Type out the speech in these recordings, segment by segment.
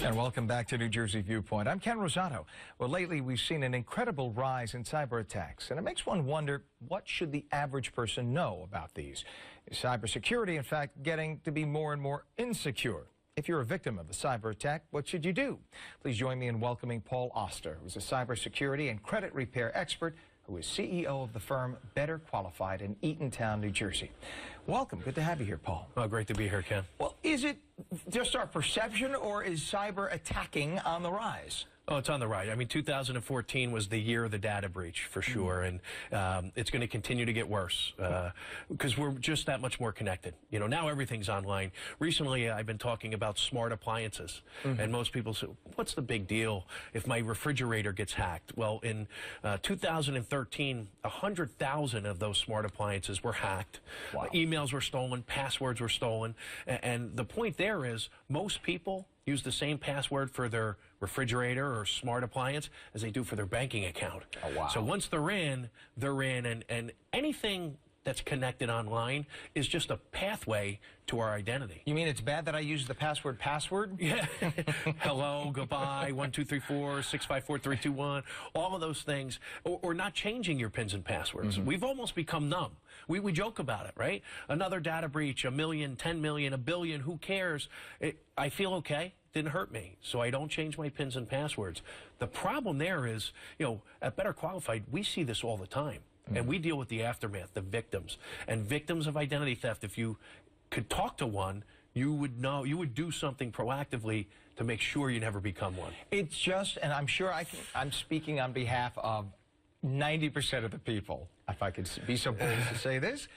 And welcome back to New Jersey Viewpoint. I'm Ken Rosato. Well, lately we've seen an incredible rise in cyber attacks, and it makes one wonder, what should the average person know about these? Is cybersecurity, in fact, getting to be more and more insecure? If you're a victim of a cyber attack, what should you do? Please join me in welcoming Paul Oster, who's a cybersecurity and credit repair expert who is CEO of the firm Better Qualified in Eatontown, New Jersey. Welcome. Good to have you here, Paul. Oh, great to be here, Ken. Well, is it just our perception, or is cyber attacking on the rise? Oh, it's on the rise. I mean, 2014 was the year of the data breach, for sure, and it's going to continue to get worse because we're just that much more connected. You know, now everything's online. Recently, I've been talking about smart appliances, and most people say, what's the big deal if my refrigerator gets hacked? Well, in 2013, 100,000 of those smart appliances were hacked. Wow. Emails were stolen, passwords were stolen, and the point there is most people use the same password for their refrigerator or smart appliance as they do for their banking account. Oh, wow. So once they're in, and anything that's connected online is just a pathway to our identity. You mean it's bad that I use the password? Yeah. Hello, goodbye, 1, 2, 3, 4, 6, 5, 4, 3, 2, 1, all of those things, or not changing your pins and passwords. We've almost become numb. We joke about it, right? Another data breach, 1 million, 10 million, 1 billion, who cares? I feel okay. Didn't hurt me, so I don't change my pins and passwords. The problem there is, you know, at Better Qualified, we see this all the time. And we deal with the aftermath, the victims. And victims of identity theft, if you could talk to one, you would know, you would do something proactively to make sure you never become one. It's just, and I'm sure I'm speaking on behalf of 90% of the people, if I could be so bold as to say this.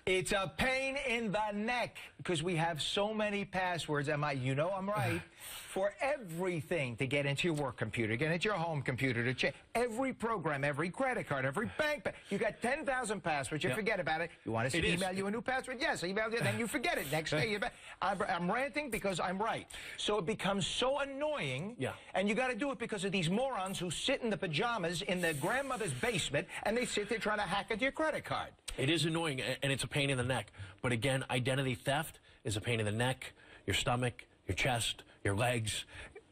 It's a pain in the neck because we have so many passwords. You know I'm right, for everything, to get into your work computer, get into your home computer, to check every program, every credit card, every bank. You got 10,000 passwords. You forget about it. You want us to email you a new password? Yes, I emailed you. Then you forget it. Next day, I'm ranting because I'm right. So it becomes so annoying. Yeah. And you got to do it because of these morons who sit in the pajamas in their grandmother's basement and they sit there trying to hack into your credit card. It is annoying, and it's a pain in the neck. But again, identity theft is a pain in the neck, your stomach, your chest, your legs.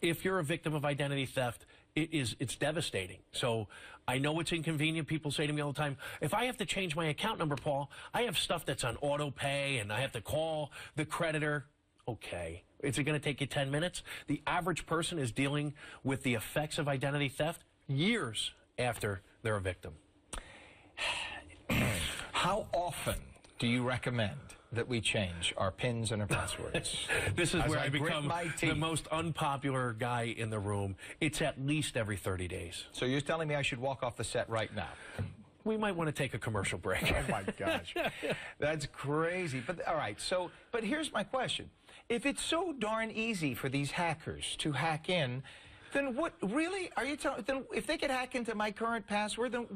If you're a victim of identity theft, it's devastating. So I know it's inconvenient. People say to me all the time, if I have to change my account number, Paul, I have stuff that's on auto pay, and I have to call the creditor. Okay. Is it going to take you 10 minutes? The average person is dealing with the effects of identity theft years after they're a victim. How often do you recommend that we change our pins and our passwords? This is where I become the most unpopular guy in the room. It's at least every 30 days. So you're telling me I should walk off the set right now? We might want to take a commercial break. Oh, my gosh. That's crazy. But all right, but here's my question. If it's so darn easy for these hackers to hack in, then what really are you telling? Then if they could hack into my current password, then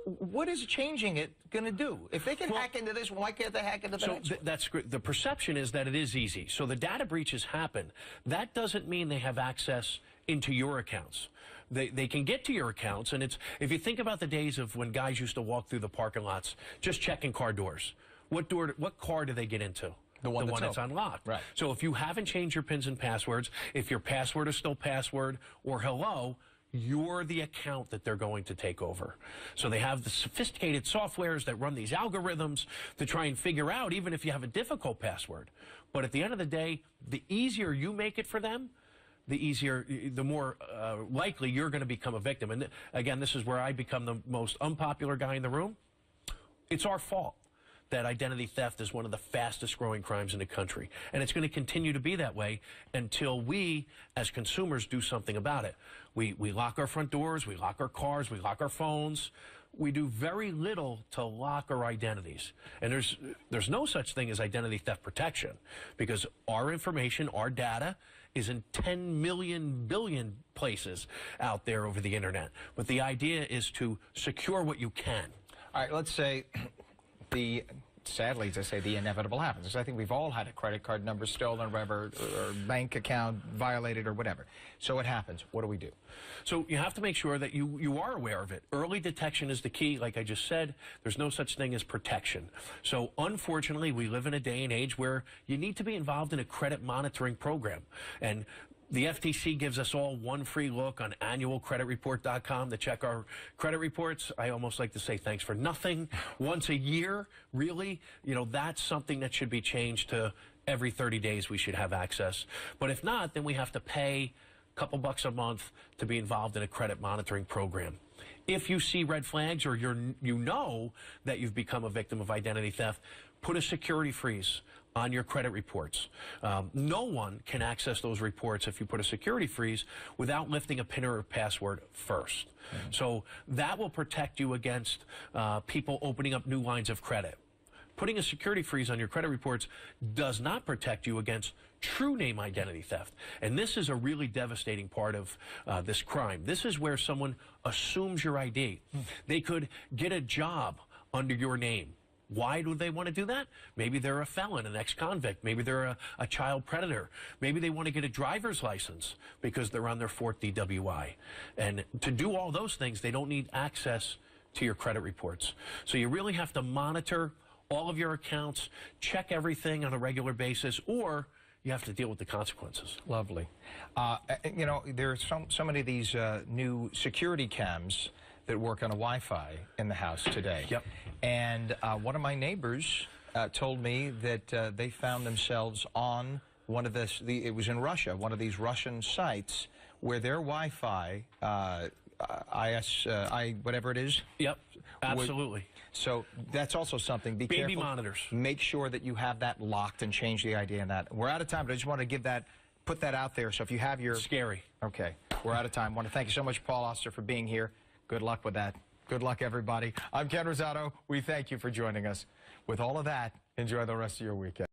what is changing it going to do? If they can hack into this, why can't they hack into the next one? That's great. The perception is that it is easy. So the data breaches happen. That doesn't mean they have access into your accounts. they can get to your accounts. And it's, if you think about the days of when guys used to walk through the parking lots just checking car doors, what car do they get into? The one that's unlocked. Right. So if you haven't changed your pins and passwords, if your password is still password or hello, you're the account that they're going to take over. So they have the sophisticated softwares that run these algorithms to try and figure out, even if you have a difficult password. But at the end of the day, the easier you make it for them, the more likely you're going to become a victim. And again, this is where I become the most unpopular guy in the room. It's our fault that identity theft is one of the fastest growing crimes in the country. And it's going to continue to be that way until we, as consumers, do something about it. We lock our front doors, we lock our cars, we lock our phones. We do very little to lock our identities. And there's no such thing as identity theft protection, because our information, our data, is in 10 million billion places out there over the internet. But the idea is to secure what you can. All right, let's say sadly, to say the inevitable happens. Because I think we've all had a credit card number stolen or whatever, or bank account violated or whatever. So it happens. What do we do? So you have to make sure that you are aware of it. Early detection is the key. Like I just said, there's no such thing as protection. So unfortunately, we live in a day and age where you need to be involved in a credit monitoring program. And the FTC gives us all one free look on annualcreditreport.com to check our credit reports. I almost like to say thanks for nothing. Once a year, really, that's something that should be changed to every 30 days we should have access. But if not, then we have to pay a couple bucks a month to be involved in a credit monitoring program. If you see red flags or you know that you've become a victim of identity theft, put a security freeze on your credit reports. No one can access those reports if you put a security freeze without lifting a PIN or a password first. So that will protect you against people opening up new lines of credit. Putting a security freeze on your credit reports does not protect you against true name identity theft. And this is a really devastating part of this crime. This is where someone assumes your ID. They could get a job under your name. Why do they want to do that? Maybe they're a felon, an ex-convict. Maybe they're a child predator. Maybe they want to get a driver's license because they're on their 4th DWI. And to do all those things, they don't need access to your credit reports. So you really have to monitor all of your accounts, check everything on a regular basis, or you have to deal with the consequences. Lovely. There are so many of these new security cams that work on a Wi-Fi in the house today. Yep. And one of my neighbors told me that they found themselves on one of it was in Russia, one of these Russian sites where their Wi-Fi, whatever it is. Yep, absolutely. So that's also something. Be Baby careful. monitors. Make sure that you have that locked and change the ID in that. We're out of time, but I just want to put that out there. So if you have your... Scary. Okay, we're out of time. I want to thank you so much, Paul Oster, for being here. Good luck with that. Good luck, everybody. I'm Ken Rosato. We thank you for joining us. With all of that, enjoy the rest of your weekend.